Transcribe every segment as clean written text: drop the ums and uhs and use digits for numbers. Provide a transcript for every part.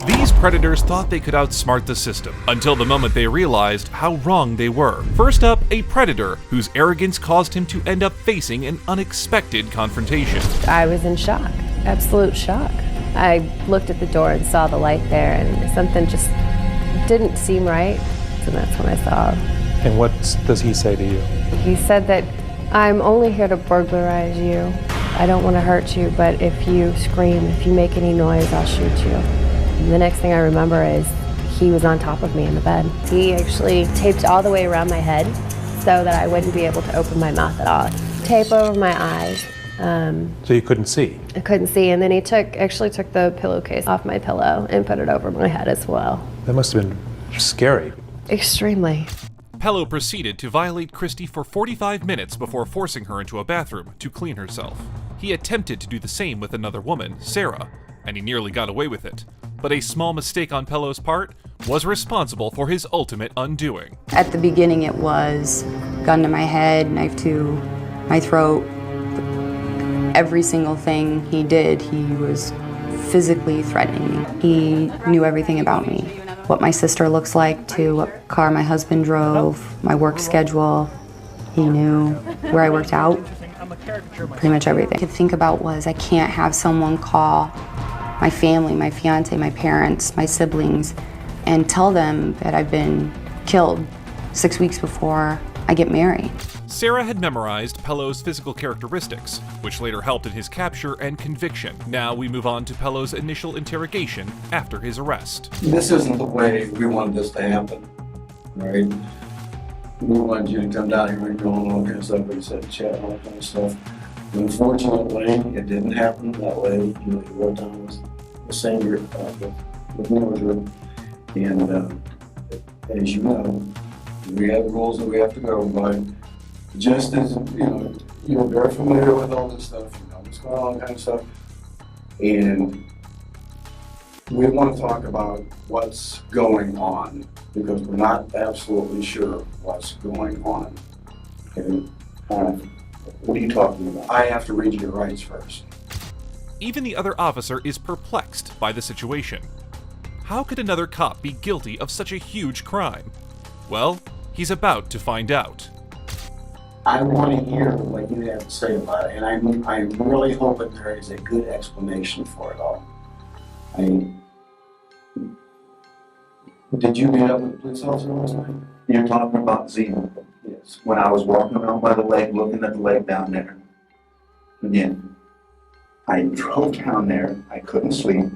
These predators thought they could outsmart the system, until the moment they realized how wrong they were. First up, a predator whose arrogance caused him to end up facing an unexpected confrontation. I was in shock, absolute shock. I looked at the door and saw the light there, and something just didn't seem right, and that's when I saw him. And what does he say to you? He said that, "I'm only here to burglarize you. I don't want to hurt you, but if you scream, if you make any noise, I'll shoot you." And the next thing I remember is he was on top of me in the bed. He actually taped all the way around my head so that I wouldn't be able to open my mouth at all. Tape over my eyes. So you couldn't see? I couldn't see, and then he actually took the pillowcase off my pillow and put it over my head as well. That must have been scary. Extremely. Pello proceeded to violate Christy for 45 minutes before forcing her into a bathroom to clean herself. He attempted to do the same with another woman, Sarah, and he nearly got away with it. But a small mistake on Pello's part was responsible for his ultimate undoing. At the beginning it was gun to my head, knife to my throat. Every single thing he did, he was physically threatening me. He knew everything about me. What my sister looks like, to what car my husband drove, my work schedule. He knew where I worked out, pretty much everything. I could think about was I can't have someone call my family, my fiance, my parents, my siblings, and tell them that I've been killed 6 weeks before I get married. Sarah had memorized Pello's physical characteristics, which later helped in his capture and conviction. Now we move on to Pello's initial interrogation after his arrest. This isn't the way we wanted this to happen, right? We wanted you to come down here and go and all kinds of stuff, and sit and chat and all that kind of stuff. Unfortunately, it didn't happen that way. You know, you wrote down the same with Mildred, and as you know, we have rules that we have to go by. Just as, you know, you're very familiar with all this stuff, you know what's going on, kind of stuff, and we want to talk about what's going on because we're not absolutely sure what's going on. Okay? What are you talking about? I have to read your rights first. Even the other officer is perplexed by the situation. How could another cop be guilty of such a huge crime? Well, he's about to find out. I want to hear what you have to say about it, and I'm really hoping there is a good explanation for it all. Did you meet up with the police officer last night? You're talking about Zena? Yes. When I was walking around by the lake, looking at the lake down there. Again, I drove down there, I couldn't sleep.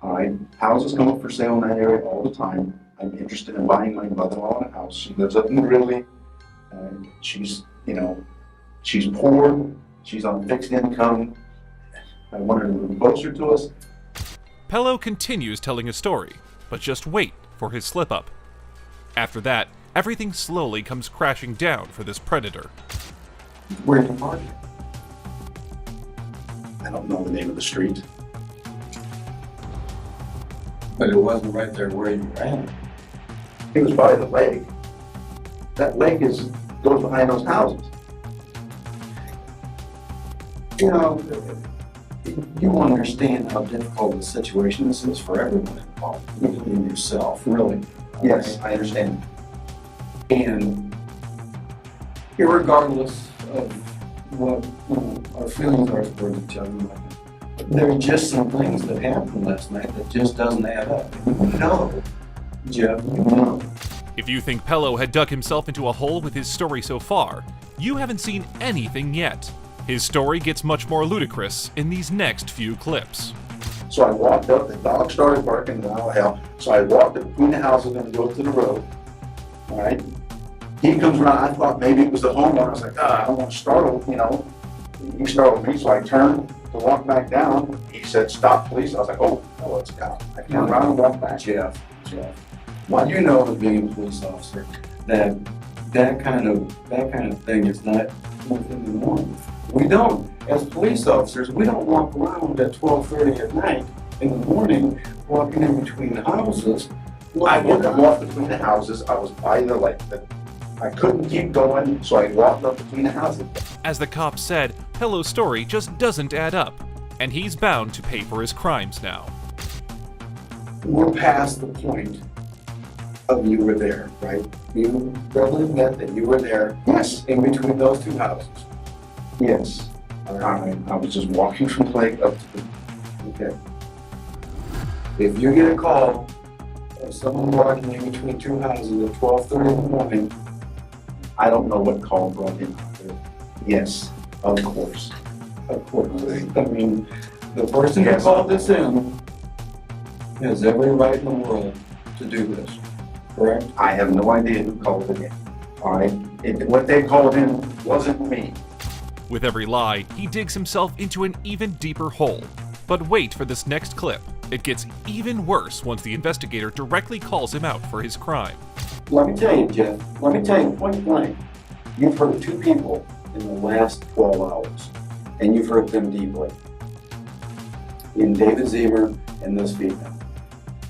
All right, houses come up for sale in that area all the time. I'm interested in buying my mother-in-law a house. She lives up in Ridley. She's, you know, she's poor, she's on fixed income. I wanted to move closer to us. Pello continues telling his story, but just wait for his slip-up. After that, everything slowly comes crashing down for this predator. Where did you park? I don't know the name of the street. But it wasn't right there where you were at. It was by the lake. That lake goes behind those houses. You know, you understand how difficult the situation this is for everyone involved, including yourself, really. Yes, I understand. And irregardless of what our feelings are towards each other, there are just some things that happened last night that just doesn't add up. You know, Jeff, you know. If you think Pello had dug himself into a hole with his story so far, you haven't seen anything yet. His story gets much more ludicrous in these next few clips. So I walked up, the dog started barking, and all hell. So I walked up between the houses and go to the road. All right. He comes around, I thought maybe it was the homeowner. I was like, I don't want to startle, you know. He startled me, so I turned to walk back down. He said, stop, please. I was like, oh, no, it's down. I turned around and walked back. Jeff. Well, you know, as being a police officer, that kind of thing is not within the norm. We don't, as police officers, we don't walk around at 12:30 at night in the morning, walking in between the houses. I wouldn't walk between the houses. I was by the lake. I couldn't keep going, so I walked up between the houses. As the cop said, Pello's story just doesn't add up, and he's bound to pay for his crimes now. we're past the point of you were there, right? You readily admit that you were there. Yes. In between those two houses. Yes. I was just walking from the lake up to the, Okay. If you get a call of someone walking in between two houses at 12:30 in the morning, I don't know what call brought him out there. Yes, of course. of course, I mean, the person who Yes. called this in has every right in the world to do this, correct? I have no idea who called it in. All right? What they called in wasn't me. With every lie, he digs himself into an even deeper hole. But wait for this next clip. It gets even worse once the investigator directly calls him out for his crime. Let me tell you, Jeff, let me tell you point blank, you've hurt two people in the last 12 hours, and you've hurt them deeply. In David Zemer and this female.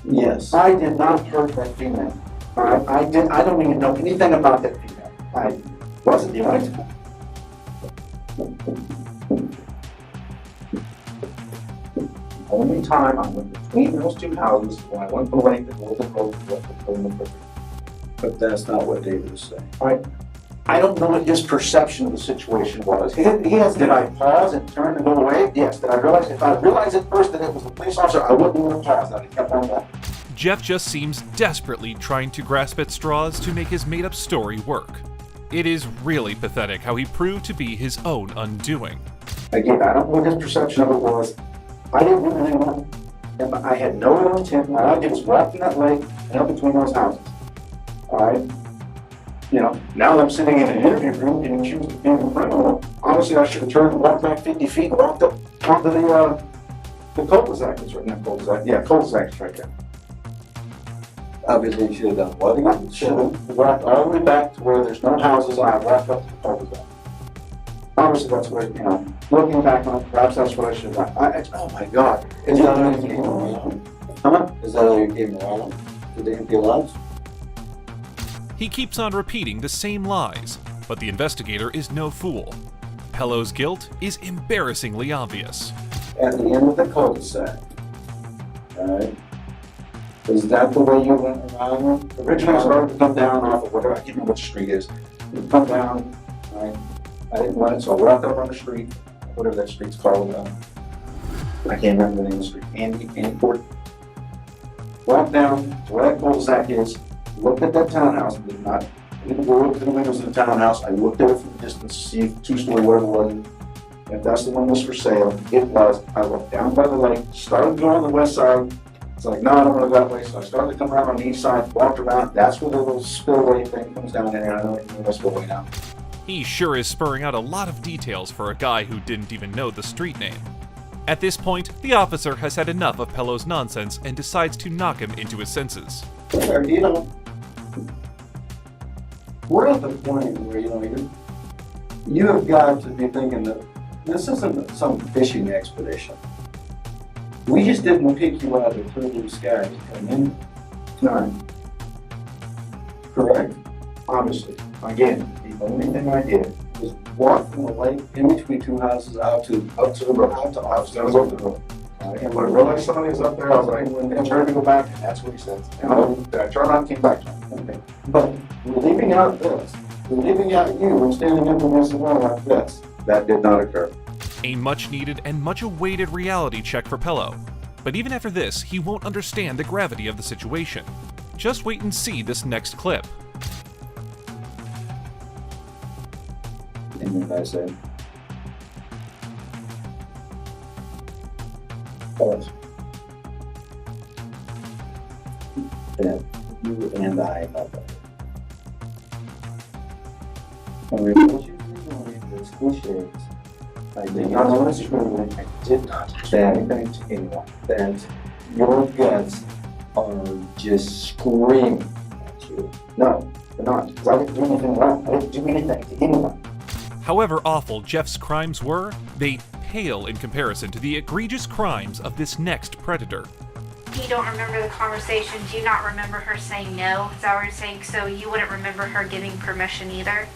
Yes. I did not hurt that female. All right? I don't even know anything about that female. I wasn't even. Only time I went between those two houses when I went to the lake that was the road to But that's not what David is saying. All right. I don't know what his perception of the situation was. He has, did I pause and turn to go away? Yes. Did I realize, if I realized at first that it was the police officer, I wouldn't even have paused. I'd have kept on walking. Jeff just seems desperately trying to grasp at straws to make his made-up story work. It is really pathetic how he proved to be his own undoing. Again, I don't know what his perception of it was. I didn't do anything wrong. And I had no ill intent. All I did was walk in that lake and up between those houses. All right? You know, now that I'm sitting in an interview room getting accused of being a criminal, obviously I should have turned and walked back 50 feet and walked up onto the cul-de-sac that's right in that cul-de-sac. Yeah, cul-de-sac's right there. Obviously, you should have done what again? Should have walked all the way back to where there's no houses and I walked up to the cul-de-sac. Obviously, that's what, you know, looking back on it, perhaps that's what I should have done. Oh my God. Is that how you came around? Huh? Is that how you came around? Did they empty lots? He keeps on repeating the same lies, but the investigator is no fool. Pello's guilt is embarrassingly obvious. At the end of the cul-de-sac, alright? Is that the way you went around? Originally, I started to come down off of whatever, I can't remember what street is. You come down, right? I didn't want it, so I walked up on the street, whatever that street's called. I can't remember the name of the street. Andy Court. Walked down to where that cul-de-sac is, looked at that townhouse, did not, I didn't go look at the windows of the townhouse. I looked at it from a distance to see if two-story, whatever it was. If that's the one that was for sale, it was. I looked down by the lake, started going on the west side. It's like, no, I don't want to go that way. So I started to come around on the east side, walked around. That's where the little spillway thing comes down in there. I know it's a spillway now. He sure is spurring out a lot of details for a guy who didn't even know the street name. At this point, the officer has had enough of Pello's nonsense and decides to knock him into his senses. You know, we're at the point where, you have got to be thinking that this isn't some fishing expedition. We just didn't pick you out of the clear blue sky to come in. No, Correct? obviously. Again, the only thing I did Was walk from the lake in between two houses out to the road. I was over the road. And when I realized somebody was up there, I was like, I turned to go back, and that's what he said. And I turned around and came back to him. Okay. But we're leaving out this. We're leaving out you and standing up against the wall like this. That did not occur. A much-needed and much-awaited reality check for Pello. But even after this, he won't understand the gravity of the situation. Just wait and see this next clip. And then I said, but that you and I know better. And we want you to believe this cliches. I did not know this truly. I did not say anything to anyone. That your guts are just screaming at you. No, they're not. Because I didn't do anything wrong. I didn't do anything to anyone. However awful Jeff's crimes were, they pale in comparison to the egregious crimes of this next predator. You don't remember the conversation? Do you not remember her saying no? Is that what you're saying? So you wouldn't remember her giving permission either?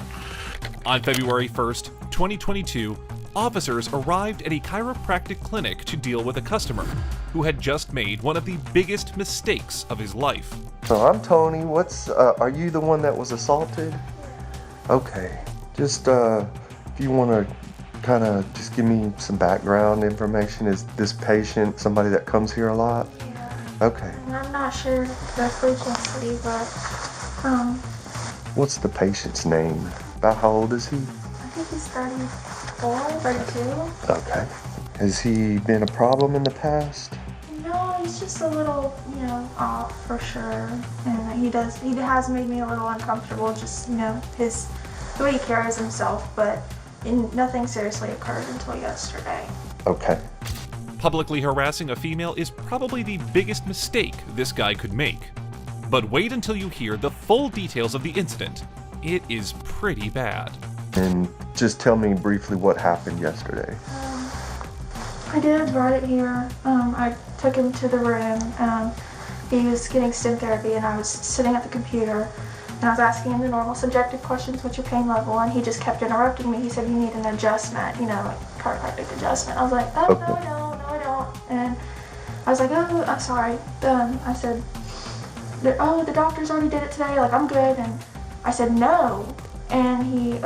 On February 1st, 2022, officers arrived at a chiropractic clinic to deal with a customer who had just made one of the biggest mistakes of his life. So I'm Tony. Are you the one that was assaulted? Okay. Just, if you want to kind of just give me some background information. Is this patient somebody that comes here a lot? Yeah. Okay. And I'm not sure the frequency, but, What's the patient's name? About how old is he? I think he's 34, 32. Okay. Has he been a problem in the past? No, he's just a little, off for sure. And he has made me a little uncomfortable, just, the way he carries himself, but nothing seriously occurred until yesterday. Okay. Publicly harassing a female is probably the biggest mistake this guy could make. But wait until you hear the full details of the incident. It is pretty bad. And just tell me briefly what happened yesterday. I did right here. I took him to the room. He was getting stim therapy, and I was sitting at the computer, and I was asking him the normal subjective questions, what's your pain level? And he just kept interrupting me. He said, you need an adjustment, like chiropractic adjustment. I was like, oh, Okay. no, I don't. And I was like, oh, I'm sorry. I said, oh, the doctors already did it today, like I'm good. And I said, no. And he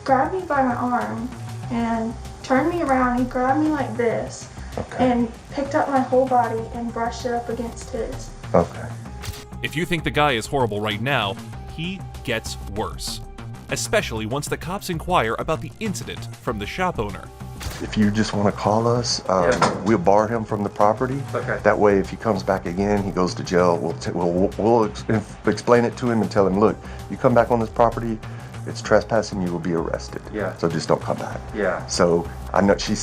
grabbed me by my arm and turned me around. He grabbed me like this. Okay. And picked up my whole body and brushed it up against his. Okay. If you think the guy is horrible right now, he gets worse. Especially once the cops inquire about the incident from the shop owner. If you just want to call us, we'll bar him from the property. Okay. That way, if he comes back again, he goes to jail. We'll explain it to him and tell him, look, you come back on this property, it's trespassing, you will be arrested. Yeah. So just don't come back. Yeah. So I know she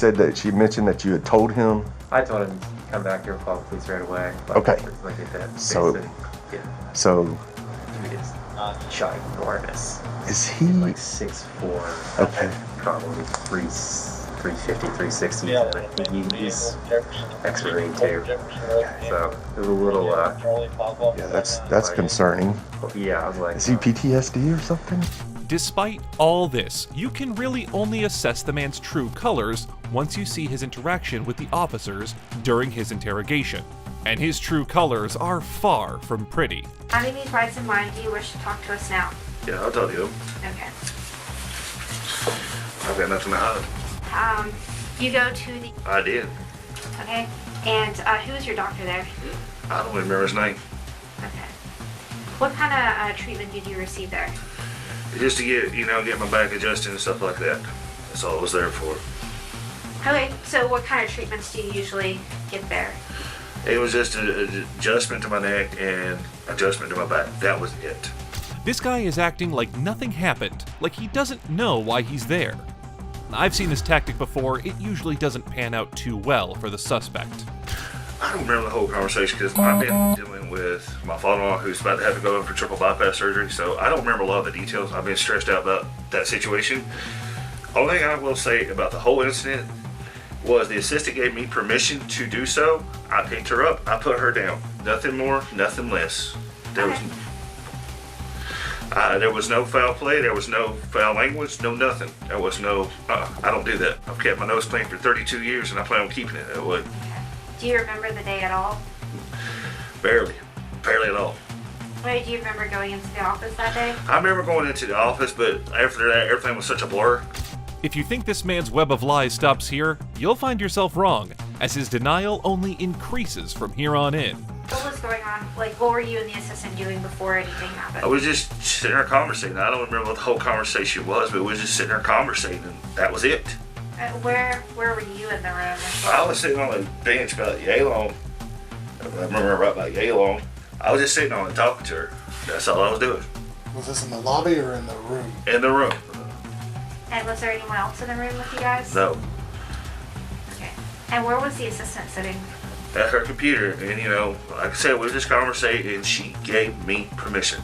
mentioned that you had told him. I told him to come back here and call the police right away. Okay. Like I said, So- yeah. So Dude is ginormous. is he? He's like 6'4". Okay. Probably 350, 360. He's X-ray too. So it was a little. Yeah, that's concerning. Yeah, I was like. Is he PTSD or something? Despite all this, you can really only assess the man's true colors once you see his interaction with the officers during his interrogation. And his true colors are far from pretty. Having these rights in mind, do you wish to talk to us now? Yeah, I'll tell you. Okay. I've got nothing to hide. You go to the... I did. Okay. And who is your doctor there? I don't remember his name. Okay. What kind of treatment did you receive there? Just to get my back adjusted and stuff like that. That's all it was there for. Okay, so what kind of treatments do you usually get there? It was just an adjustment to my neck and adjustment to my back. That was it. This guy is acting like nothing happened, like he doesn't know why he's there. I've seen this tactic before. It usually doesn't pan out too well for the suspect. I don't remember the whole conversation because I've been dealing with my father-in-law who's about to have to go in for triple bypass surgery, so I don't remember a lot of the details. I've been stressed out about that situation. Only thing I will say about the whole incident was the assistant gave me permission to do so. I picked her up, I put her down. Nothing more, nothing less. There was no foul play, there was no foul language, no nothing. There was no, I don't do that. I've kept my nose clean for 32 years and I plan on keeping it that way. Do you remember the day at all? Barely at all. Wait, do you remember going into the office that day? I remember going into the office, but after that, everything was such a blur. If you think this man's web of lies stops here, you'll find yourself wrong, as his denial only increases from here on in. What was going on? Like, what were you and the assistant doing before anything happened? I was just sitting there conversating. I don't remember what the whole conversation was, but we was just sitting there conversating, and that was it. Where were you in the room? I was sitting on a bench about yay long. I remember right about yay long. I was just sitting on it talking to her. That's all I was doing. Was this in the lobby or in the room? In the room. And was there anyone else in the room with you guys? No. Okay. And where was the assistant sitting? At her computer, and like I said, we were just conversating, and she gave me permission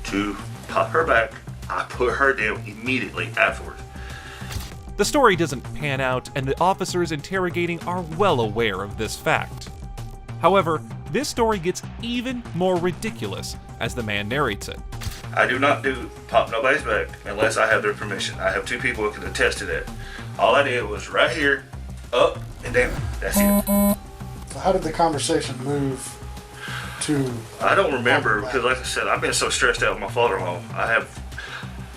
to pop her back. I put her down immediately afterwards. The story doesn't pan out, and the officers interrogating are well aware of this fact. However, this story gets even more ridiculous as the man narrates it. I do not pop nobody's back unless I have their permission. I have two people who can attest to that. All I did was right here, up and down. That's it. So how did the conversation move to? I don't remember because, like I said, I've been so stressed out with my father-in-law.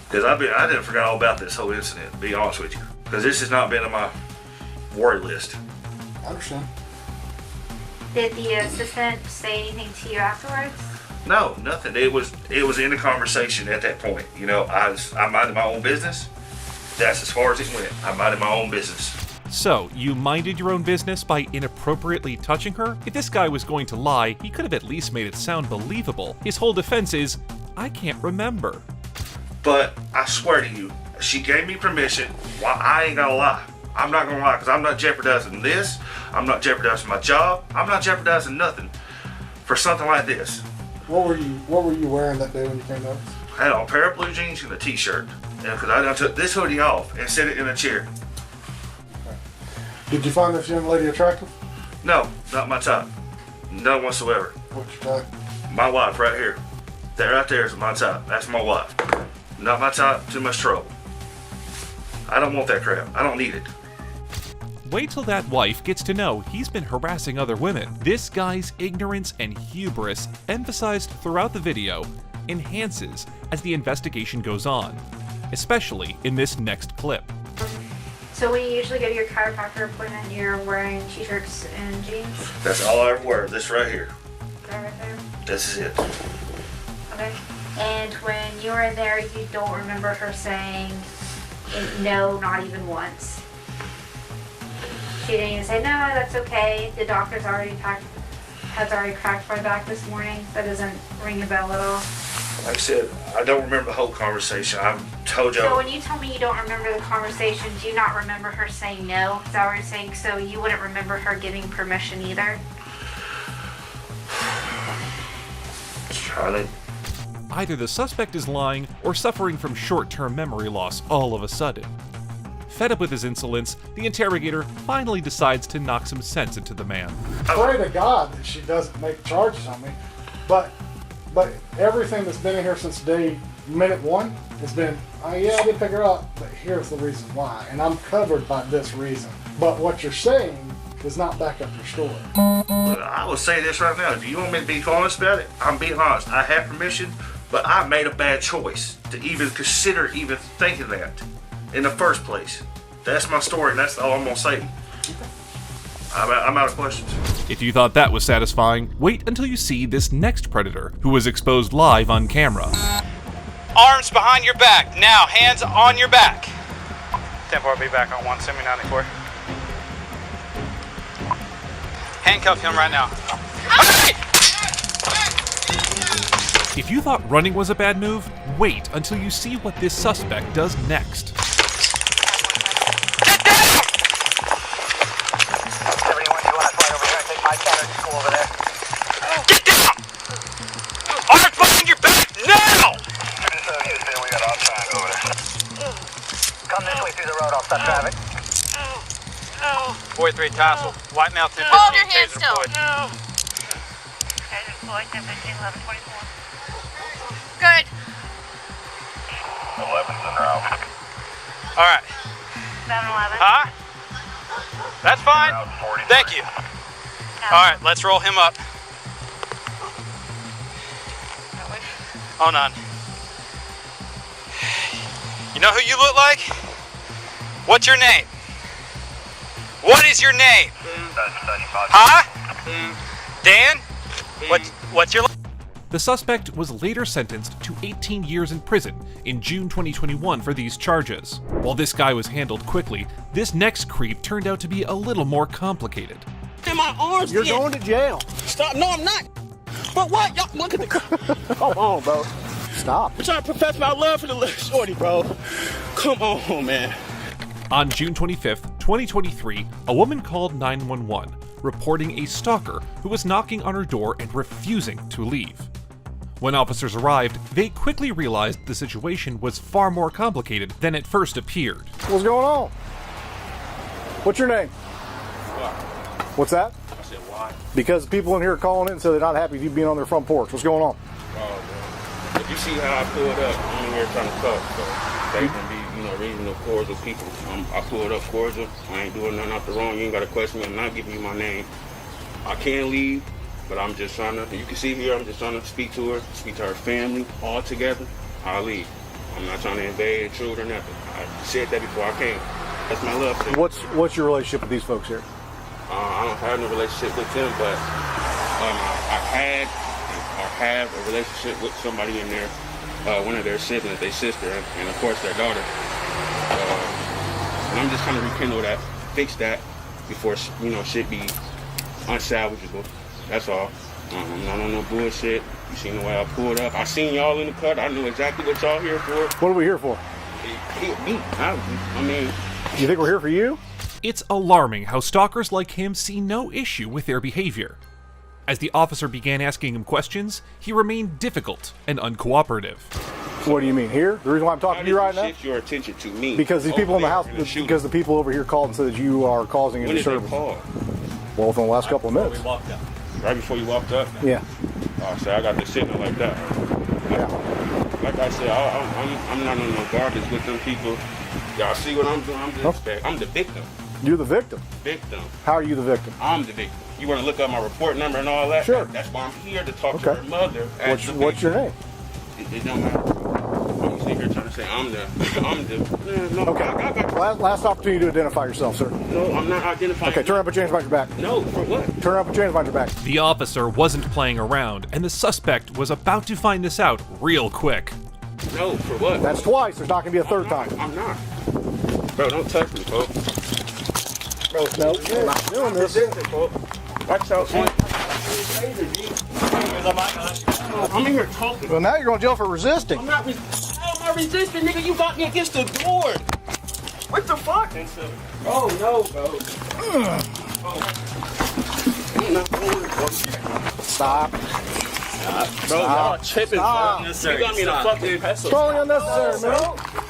Because I didn't forget all about this whole incident. To be honest with you, because this has not been on my worry list. I understand. Did the assistant say anything to you afterwards? No, nothing. It was in the conversation at that point. You know, I minded my own business. That's as far as it went. I minded my own business. So, you minded your own business by inappropriately touching her? If this guy was going to lie, he could have at least made it sound believable. His whole defense is, I can't remember. But I swear to you, she gave me permission. Well, I ain't gonna lie. I'm not gonna lie, because I'm not jeopardizing this. I'm not jeopardizing my job. I'm not jeopardizing nothing for something like this. What were you wearing that day when you came over? I had on a pair of blue jeans and a t-shirt. Because I done took this hoodie off and set it in a chair. Okay. Did you find this young lady attractive? No, not my type. None whatsoever. What's your type? My wife right here. That right there is my type. That's my wife. Not my type, too much trouble. I don't want that crap. I don't need it. Wait till that wife gets to know he's been harassing other women. This guy's ignorance and hubris, emphasized throughout the video, enhances as the investigation goes on, especially in this next clip. So when you usually go to your chiropractor appointment, you're wearing t-shirts and jeans? That's all I ever wear. This right here. That right there? This is it. Okay. And when you were in there, you don't remember her saying no, not even once? She didn't even say, no, that's okay. The doctor's has already cracked my back this morning. That doesn't ring a bell at all. Like I said, I don't remember the whole conversation. I've told you. So when you tell me you don't remember the conversation, do you not remember her saying no? Is that what you're saying? So you wouldn't remember her giving permission either? Charlie. Either the suspect is lying or suffering from short-term memory loss all of a sudden. Fed up with his insolence, the interrogator finally decides to knock some sense into the man. I pray to God that she doesn't make charges on me, but everything that's been in here since minute one has been, oh yeah, I did pick her up, but here's the reason why, and I'm covered by this reason. But what you're saying does not back up your story. Look, I will say this right now. If you want me to be honest about it, I'm being honest. I have permission, but I made a bad choice to even consider even thinking that in the first place. That's my story, and that's all I'm going to say. I'm out of questions. If you thought that was satisfying, wait until you see this next predator, who was exposed live on camera. Arms behind your back. Now, hands on your back. 10-4, be back on 1, send me 94. Handcuff him right now. If you thought running was a bad move, wait until you see what this suspect does next. Get down! Arms behind your back, now! Come this way through the road, I'll stop traffic. 43 tassel, white male 1015, Hold your hands taser still. deployed. Taser deployed, 1015, 1124. Good. 11's in route. All right. 711. Huh? That's fine. Thank you. All right, let's roll him up. Hold on. You know who you look like? What's your name? What is your name? Huh? Dan? What's your... The suspect was later sentenced to 18 years in prison in June 2021 for these charges. While this guy was handled quickly, this next creep turned out to be a little more complicated. In my arms. You're going to jail. Stop. No, I'm not. But what? Y'all look at the... Come on, bro. Stop. I'm trying to profess my love for the little shorty, bro. Come on, man. On June 25th, 2023, a woman called 911, reporting a stalker who was knocking on her door and refusing to leave. When officers arrived, they quickly realized the situation was far more complicated than it first appeared. What's going on? What's your name? What's that? I said, why? Because people in here are calling in and say they're not happy with you being on their front porch. What's going on? Oh, man. If you see how I pulled up, I'm in here trying to talk, so they can be, reasonable, cordial people. I pulled up cordial. I ain't doing nothing out the wrong. You ain't got to question me. I'm not giving you my name. I can't leave, but I'm just trying to, you can see here, I'm just trying to speak to her family, all together. I'll leave. I'm not trying to invade, intrude, or nothing. I said that before I came. That's my love thing. What's your relationship with these folks here? I don't have no relationship with them, but I have a relationship with somebody in there, one of their siblings, their sister, and of course their daughter. And I'm just trying to rekindle that, fix that before shit be unsalvageable. That's all. I'm not on no bullshit. You seen the way I pulled up. I seen y'all in the cut. I know exactly what y'all here for. What are we here for? Me. I mean, you think we're here for you? It's alarming how stalkers like him see no issue with their behavior. As the officer began asking him questions, he remained difficult and uncooperative. What do you mean here? The reason why I'm talking to you right now? Shift your attention to me. Because these people in the house, because the people over here called and said that you are causing a disturbance. When did they call? Well, within the last couple of minutes. We walked up. Right before you walked up? Yeah. So I got this sitting like that. Yeah. Like I said, I'm not on no garbage with them people. Y'all see what I'm doing? I'm the victim. You're the victim? Victim. How are you the victim? I'm the victim. You want to look up my report number and all that? Sure. That's why I'm here to talk to her mother. What's your name? It don't matter. I'm sitting here trying to say I'm the. No, okay. Last opportunity to identify yourself, sir. No, I'm not identifying. Okay, turn up and change behind your back. No, for what? Turn up and change behind your back. The officer wasn't playing around, and the suspect was about to find this out real quick. No, for what? That's twice. There's not going to be a third time. I'm not. Bro, don't touch me, folks. Bro, no, you're not doing this. Watch out, man. I'm in here talking. Well, now you're going to jail for resisting. I'm not resisting, nigga. You got me against the door. What the fuck? Oh, no, bro. Stop. Bro, y'all tripping, bro. You got me in a fucking pestle. Totally unnecessary, man.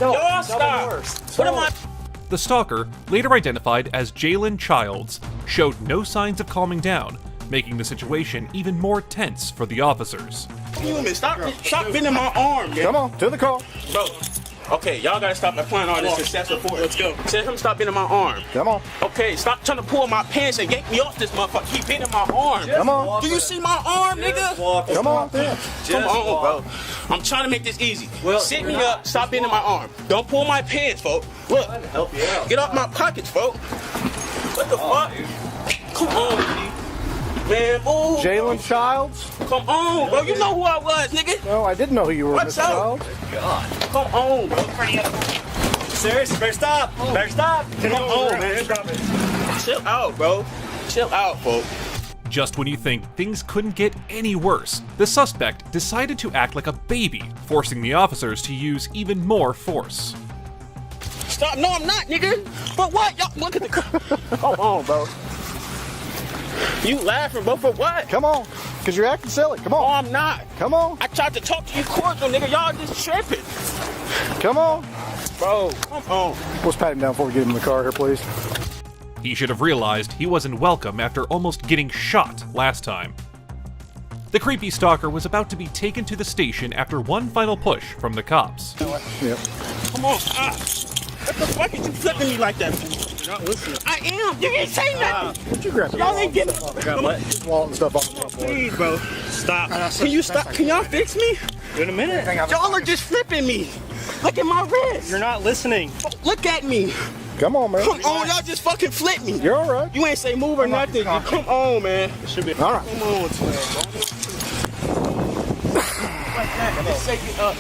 Y'all stop. What am I? The stalker, later identified as Jalen Childs, showed no signs of calming down, making the situation even more tense for the officers. Stop bending my arm, man. Come on, to the car. Bro, okay, y'all gotta stop applying all this excessive force. Let's go. Tell him stop bending my arm. Come on. Okay, stop trying to pull my pants and yank me off this motherfucker. Keep bending my arm. Come on. Do you see my arm, nigga? Come on, then. Come on, bro. I'm trying to make this easy. Sit me up, stop bending my arm. Don't pull my pants, folks. Look. Help you out. Get off my pockets, folks. What the fuck? Come on, man, move. Jalen Childs? Come on, bro. You know who I was, nigga. No, I didn't know who you were, What's Mr. up? Childs. God. Come on, bro. Serious? Better stop. Better stop. Come on, man. Chill out, bro. Chill out, folks. Just when you think things couldn't get any worse, the suspect decided to act like a baby, forcing the officers to use even more force. Stop. No, I'm not, nigga. But what? Y'all look at the Come on, bro. You laughing, bro, for what? Come on. Because you're acting silly. Come on. No, I'm not. Come on. I tried to talk to you cordial, nigga. Y'all just tripping. Come on. Bro, come on. Let's pat him down before we get him in the car here, please. He should have realized he wasn't welcome after almost getting shot last time. The creepy stalker was about to be taken to the station after one final push from the cops. Yep. Come on. What the fuck is you flipping me like that? You're not listening. I am. You ain't saying nothing. Would you grab Y'all ain't getting his wallet and stuff off the front. Please, bro. Stop. Can you stop? Can y'all fix me? In a minute. Y'all are just flipping me. Look at my wrist. You're not listening. Look at me. Come on, man. Come on, y'all just fucking flip me. You're all right. You ain't say move or nothing. Come on, man. It should be. All right. Come on, like that. Just shake it up.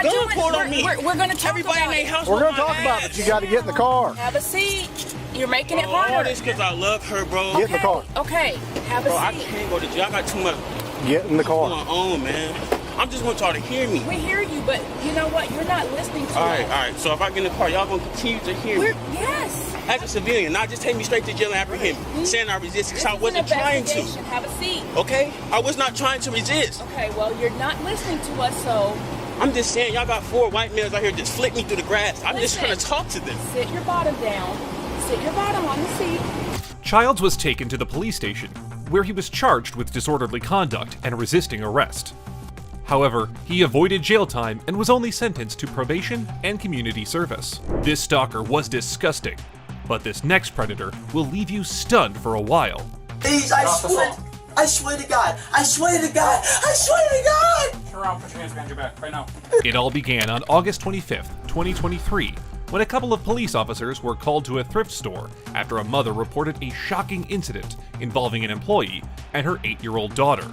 Don't pull on me. We're going to talk Everybody about in their house. We're going to talk about it. You got to get in the car. Have a seat. You're making it All harder. this because I love her, bro. Get in the car. Okay, have a Bro, seat. I can't go to jail. I got too much Get in the car. going on, man. I'm just want y'all to hear me. We hear you, but you know what? You're not listening to All us. right. So if I get in the car, y'all gonna continue to hear me. Yes. As a civilian, not just take me straight to jail and apprehend me. Saying I resist because I wasn't trying to. Have a seat. Okay? I was not trying to resist. Okay, well, you're not listening to us, so... I'm just saying, y'all got 4 white males out here just flip me through the grass. I'm just trying to talk to them. Sit your bottom down. Sit your bottom on the seat. Childs was taken to the police station, where he was charged with disorderly conduct and resisting arrest. However, he avoided jail time and was only sentenced to probation and community service. This stalker was disgusting, but this next predator will leave you stunned for a while. Please, I swear to God, I swear to God, I swear to God! Turn around, put your hands behind your back, right now. It all began on August 25th, 2023, when a couple of police officers were called to a thrift store after a mother reported a shocking incident involving an employee and her 8-year-old daughter.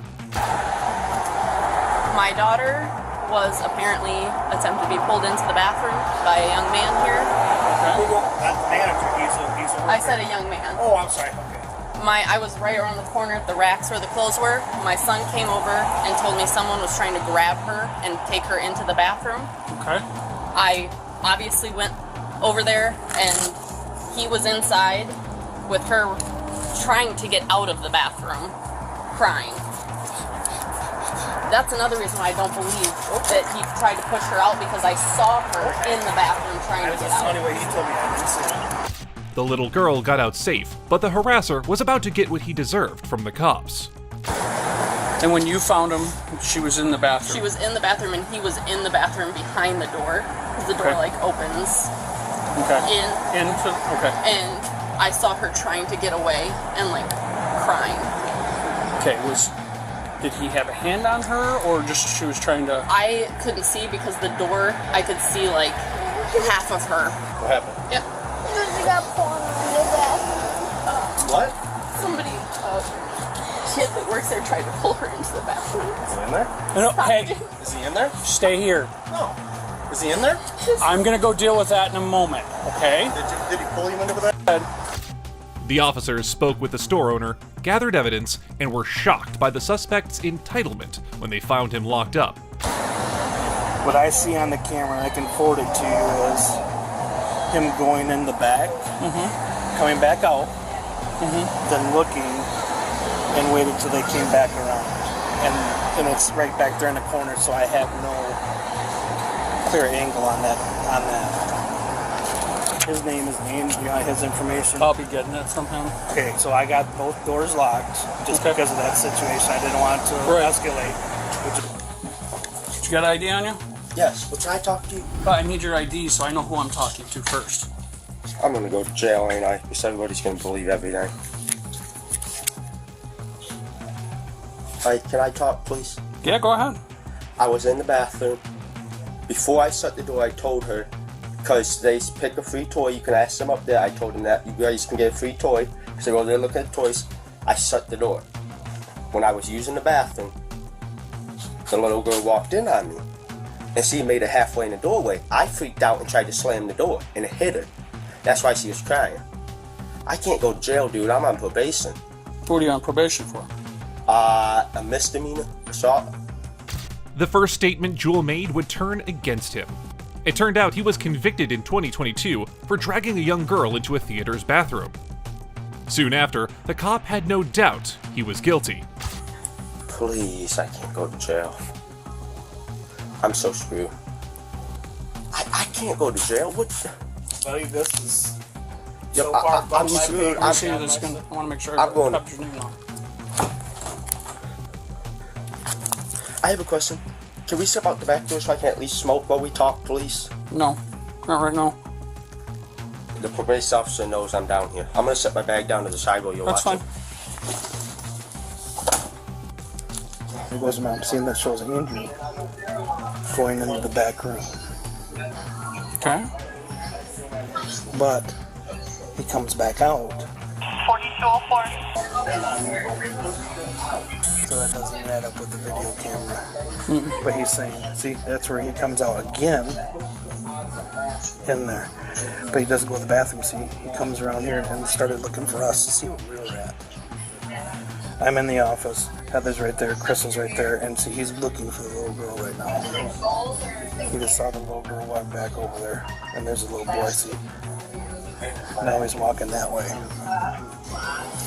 My daughter was apparently attempted to be pulled into the bathroom by a young man here. Okay. Not the manager, he's a I said a young man. Oh, I'm sorry, okay. I was right around the corner at the racks where the clothes were. My son came over and told me someone was trying to grab her and take her into the bathroom. Okay. I obviously went over there and he was inside with her trying to get out of the bathroom, crying. That's another reason why I don't believe that he tried to push her out, because I saw her in the bathroom trying to get out. That's the only way he told me I didn't see it. The little girl got out safe, but the harasser was about to get what he deserved from the cops. And when you found him, she was in the bathroom? She was in the bathroom, and he was in the bathroom behind the door, because the door, opens. Okay. Okay. And I saw her trying to get away and, crying. Okay, did he have a hand on her, or just she was trying to... I couldn't see, because the door, I could see, half of her. What happened? Yep. You got porn on your bathroom. What? Somebody, kid that works there tried to pull her into the bathroom. Is he in there? No, hey, is he in there? Stay here. No. Is he in there? I'm gonna go deal with that in a moment, okay? Did he pull you into the bed? The officers spoke with the store owner, gathered evidence, and were shocked by the suspect's entitlement when they found him locked up. What I see on the camera, I can forward it to you, is him going in the back, coming back out, then looking, and waited till they came back around. And it's right back there in the corner, so I have no clear angle on that. His name is named, his information. I'll be getting it somehow. Okay, so I got both doors locked just because of that situation. I didn't want to escalate. You got ID on you? Yes. What can I talk to you? I need your ID so I know who I'm talking to first. I'm gonna go to jail, ain't I? Because everybody's gonna believe everything. Can I talk, please? Yeah, go ahead. I was in the bathroom. Before I shut the door, I told her, because they pick a free toy, you can ask them up there. I told them that you guys can get a free toy. Because they go there looking at toys. I shut the door. When I was using the bathroom, the little girl walked in on me. And she made it halfway in the doorway. I freaked out and tried to slam the door, and it hit her. That's why she was crying. I can't go to jail, dude. I'm on probation. What are you on probation for? A misdemeanor assault. The first statement Jewel made would turn against him. It turned out he was convicted in 2022 for dragging a young girl into a theater's bathroom. Soon after, the cop had no doubt he was guilty. Please, I can't go to jail. I'm so screwed. I can't go to jail. What? Buddy, this is so far I'm screwed. I want to make sure I'm going. your name now. I have a question. Can we step out the back door so I can at least smoke while we talk, please? No, not right now. The probation officer knows I'm down here. I'm gonna set my bag down to the side while you're watching. That's fine. There goes a map scene that shows Andrew going into the back room. Okay. But he comes back out. 4204. So that doesn't add up with the video camera. But he's saying, see, that's where he comes out again in there. But he doesn't go to the bathroom, see, he comes around here and started looking for us to see what we were at. I'm in the office, Heather's right there, Crystal's right there, and see, he's looking for the little girl right now. He just saw the little girl walk back over there, and there's a little boy, see. Now he's walking that way.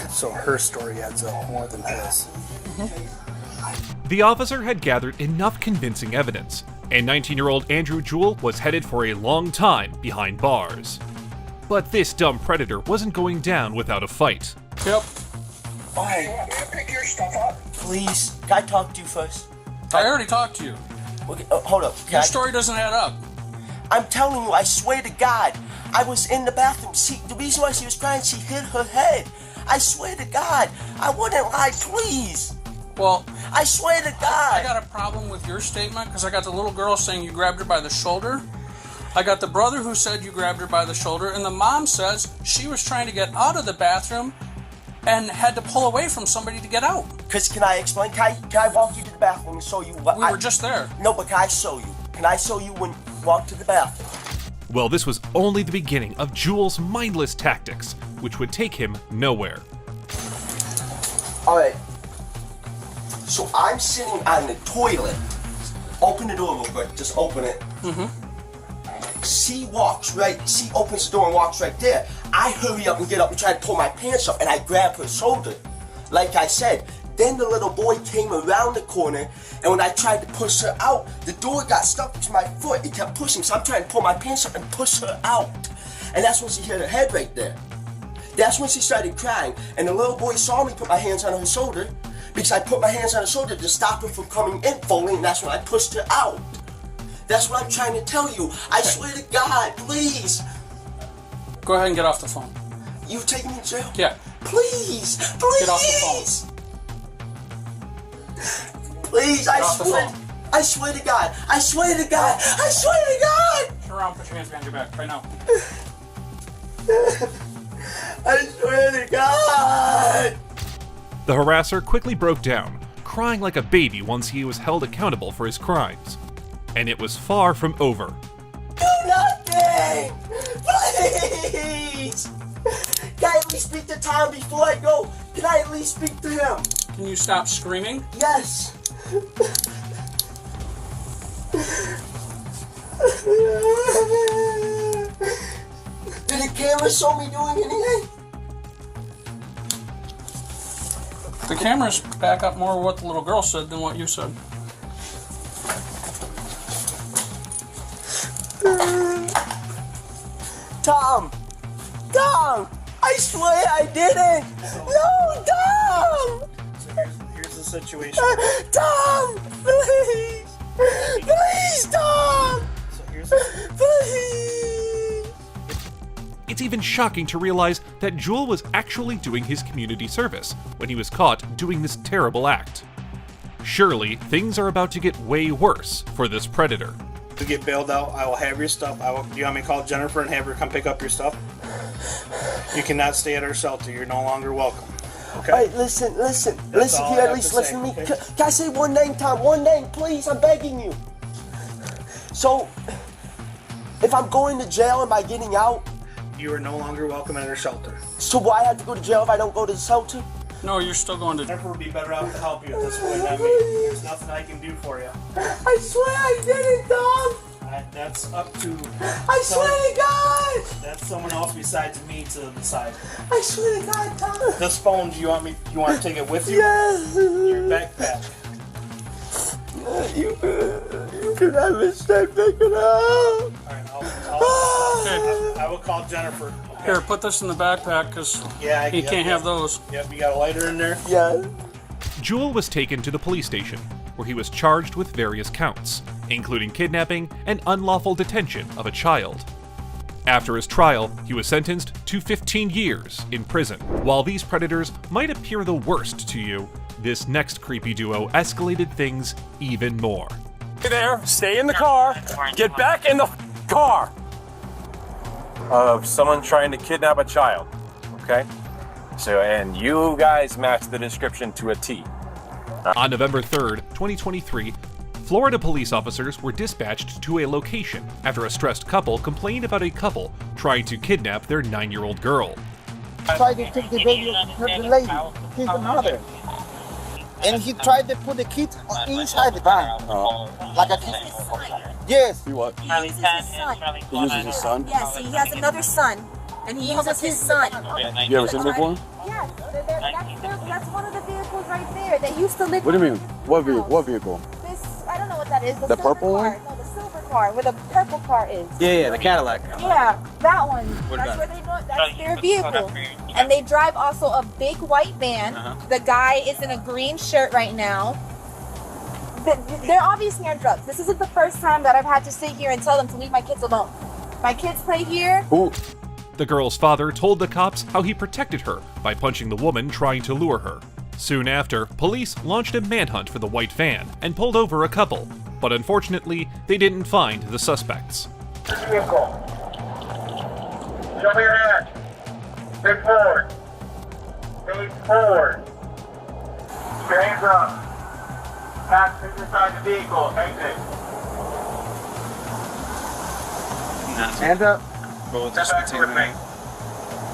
So her story adds up more than his. The officer had gathered enough convincing evidence, and 19-year-old Andrew Jewel was headed for a long time behind bars. But this dumb predator wasn't going down without a fight. Yep. Why? Pick your stuff up. Please, can I talk to you first? I already talked to you. Okay, hold up. Your story doesn't add up. I'm telling you, I swear to God, I was in the bathroom. See, the reason why she was crying, she hit her head. I swear to God, I wouldn't lie, please. Well, I swear to God. I got a problem with your statement because I got the little girl saying you grabbed her by the shoulder. I got the brother who said you grabbed her by the shoulder, and the mom says she was trying to get out of the bathroom and had to pull away from somebody to get out. Because can I explain? Can I walk you to the bathroom and show you what We were just there. No, but can I show you? Can I show you when you walk to the bathroom? Well, this was only the beginning of Jules' mindless tactics, which would take him nowhere. Alright. So I'm sitting on the toilet. Open the door real quick. Just open it. She walks right, she opens the door and walks right there. I hurry up and get up and try to pull my pants up, and I grab her shoulder. Like I said, then the little boy came around the corner, and when I tried to push her out, the door got stuck to my foot. It kept pushing, so I'm trying to pull my pants up and push her out. And that's when she hit her head right there. That's when she started crying, and the little boy saw me put my hands on her shoulder, because I put my hands on her shoulder to stop her from coming in fully, and that's when I pushed her out. That's what I'm trying to tell you. I swear to God, please. Go ahead and get off the phone. You taking me to jail? Yeah. Please, please. Get off the phone. Please, I swear. I swear to God. I swear to God. I swear to God. Turn around, put your hands behind your back right now. I swear to God. The harasser quickly broke down, crying like a baby once he was held accountable for his crimes. And it was far from over. Do nothing! Please! Can I at least speak to Tom before I go? Can I at least speak to him? Can you stop screaming? Yes! Did the camera show me doing anything? The cameras back up more what the little girl said than what you said. Tom! Tom! I swear I didn't! No, Tom! So here's the situation. Tom! Please! Please, Tom! So here's Please! It's even shocking to realize that Jewel was actually doing his community service when he was caught doing this terrible act. Surely, things are about to get way worse for this predator. To get bailed out, I will have your stuff. Do you want me to call Jennifer and have her come pick up your stuff? You cannot stay at our shelter. You're no longer welcome. Okay? All right, listen. Can you at least listen to me? Okay? Can I say one name, Tom? One name, please. I'm begging you. So, if I'm going to jail, am I getting out? You are no longer welcome at our shelter. So why I have to go to jail if I don't go to the shelter? No, you're still going to... Jennifer would be better off to help you at this point than me. There's nothing I can do for you. I swear I didn't, Tom! That's up to... I swear to God! That's someone else besides me to decide. I swear to God, Tom! This phone, you want to take it with you? Yes! Your backpack. You can have it, start picking up! Alright, I will call Jennifer. Okay? Here, put this in the backpack, because he can't have those. Yep, you got a lighter in there? Yeah. Jewel was taken to the police station, where he was charged with various counts, including kidnapping and unlawful detention of a child. After his trial, he was sentenced to 15 years in prison. While these predators might appear the worst to you, this next creepy duo escalated things even more. Stay there, stay in the car, get back in the car! Of someone trying to kidnap a child, okay? So, and you guys match the description to a T. On November 3rd, 2023, Florida police officers were dispatched to a location after a stressed couple complained about a couple trying to kidnap their 9-year-old girl. Tried to take the baby of the lady, his mother. And he tried to put the kid inside the van. Like a kid. Yes. He what? He uses his son. He uses his son? Yes, he has another son. And he uses his son. You ever seen him before? Yes, that's one of the vehicles right there. They used to live. What do you mean? What vehicle? What vehicle? This, I don't know what that is. The purple car. one? No, the silver car, where the purple car is. Yeah, the Cadillac. Yeah, that one. What That's about where they go. That's their vehicle. And they drive also a big white van. The guy is in a green shirt right now. They're obviously on drugs. This isn't the first time that I've had to sit here and tell them to leave my kids alone. My kids play here. Ooh. The girl's father told the cops how he protected her by punching the woman trying to lure her. Soon after, police launched a manhunt for the white van and pulled over a couple, but unfortunately, they didn't find the suspects. Vehicle. Show me your hand. Face forward. Face forward. Keep your hands up. Passengers inside the vehicle. Exit. Hands up. Step back with me.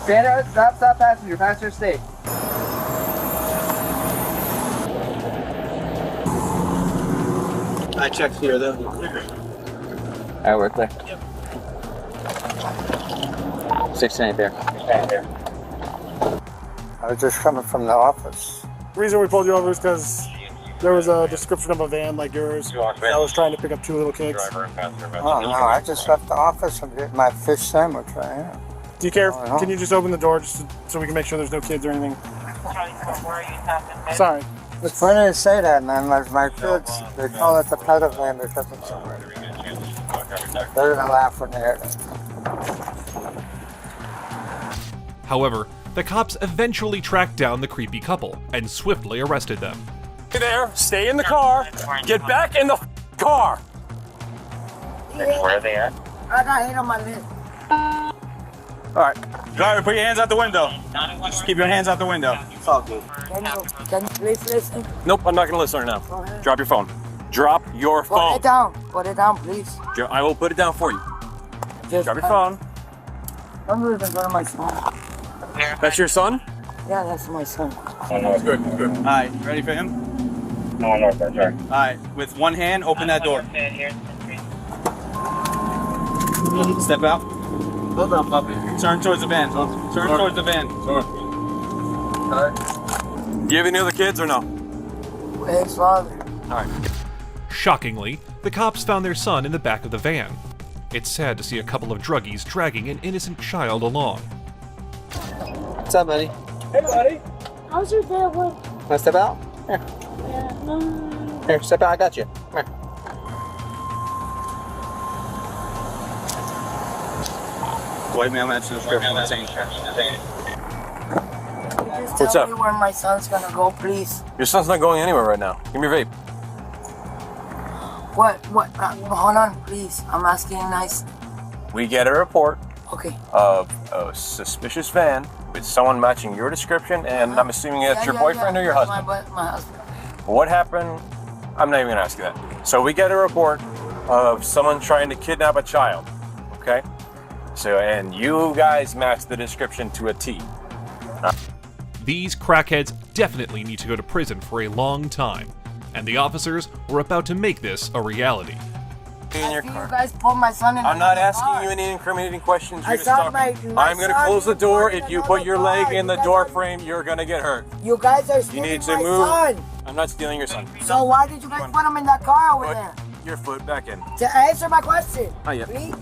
Stand up. Stop, passenger. Passenger stay. I checked here though. Alright, we're clear. 16 there. I was just coming from the office. The reason we pulled you over is because there was a description of a van like yours. I was trying to pick up 2 little kids. Oh no, I just left the office and get my fish sandwich right here. Do you care? Can you just open the door just so we can make sure there's no kids or anything? Sorry. It's funny to say that, man. My kids, they call it the pedal van because it's they're gonna laugh when they hear it. However, the cops eventually tracked down the creepy couple and swiftly arrested them. Stay there, stay in the car, get back in the car! Where are they at? I got hit on my lip. Alright, driver, put your hands out the window. Just keep your hands out the window. It's all good. Can you please listen? Nope, I'm not gonna listen right now. Drop your phone. Drop your phone. Put it down. Put it down, please. I will put it down for you. Drop your phone. I'm losing one of my son. That's your son? Yeah, that's my son. Good, good. Alright, ready for him? No, that's right. Alright, with one hand, open that door. Step out. Hold on, puppy. Turn towards the van. Turn towards the van. Do you have any other kids or no? His father. Alright. Shockingly, the cops found their son in the back of the van. It's sad to see a couple of druggies dragging an innocent child along. What's up, buddy? Hey, buddy. How's your dad? Want to step out? Here. Yeah, no. Here, step out. I got you. Come here. White man matches the description. Just What's tell up? me where my son's gonna go, please. Your son's not going anywhere right now. Give me your vape. What? Hold on, please. I'm asking nice. We get a report Okay. of a suspicious van with someone matching your description, and I'm assuming that's your boyfriend or your That's husband. My husband. What happened? I'm not even gonna ask you that. So we get a report of someone trying to kidnap a child, okay? So, and you guys match the description to a T. These crackheads definitely need to go to prison for a long time, and the officers were about to make this a reality. In your You car. guys pulled my son in. I'm not the asking car. you any incriminating questions. I You're just thought talking. my I'm gonna son close the door. was If you another put your car. leg in the You guys door are- frame, you're gonna get hurt. You guys are You stealing need to my move. son. I'm not stealing your son. So why did you guys put him in that car over there? Your foot back in. To answer my question. Not yet. Please.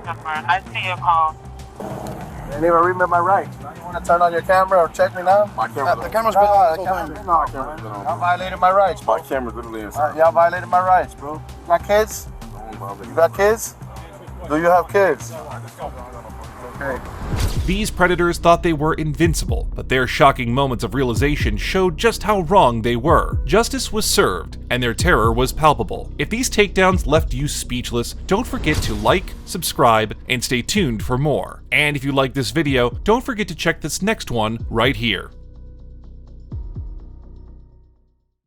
I see your call. You didn't even remember my rights. You want to turn on your camera or check me now? The camera's been on. Y'all violated my rights, bro. My camera's literally inside. Y'all violated my rights, bro. You got kids? You got kids? Do you have kids? Okay. These predators thought they were invincible, but their shocking moments of realization showed just how wrong they were. Justice was served, and their terror was palpable. If these takedowns left you speechless, don't forget to like, subscribe, and stay tuned for more. And if you like this video, don't forget to check this next one right here.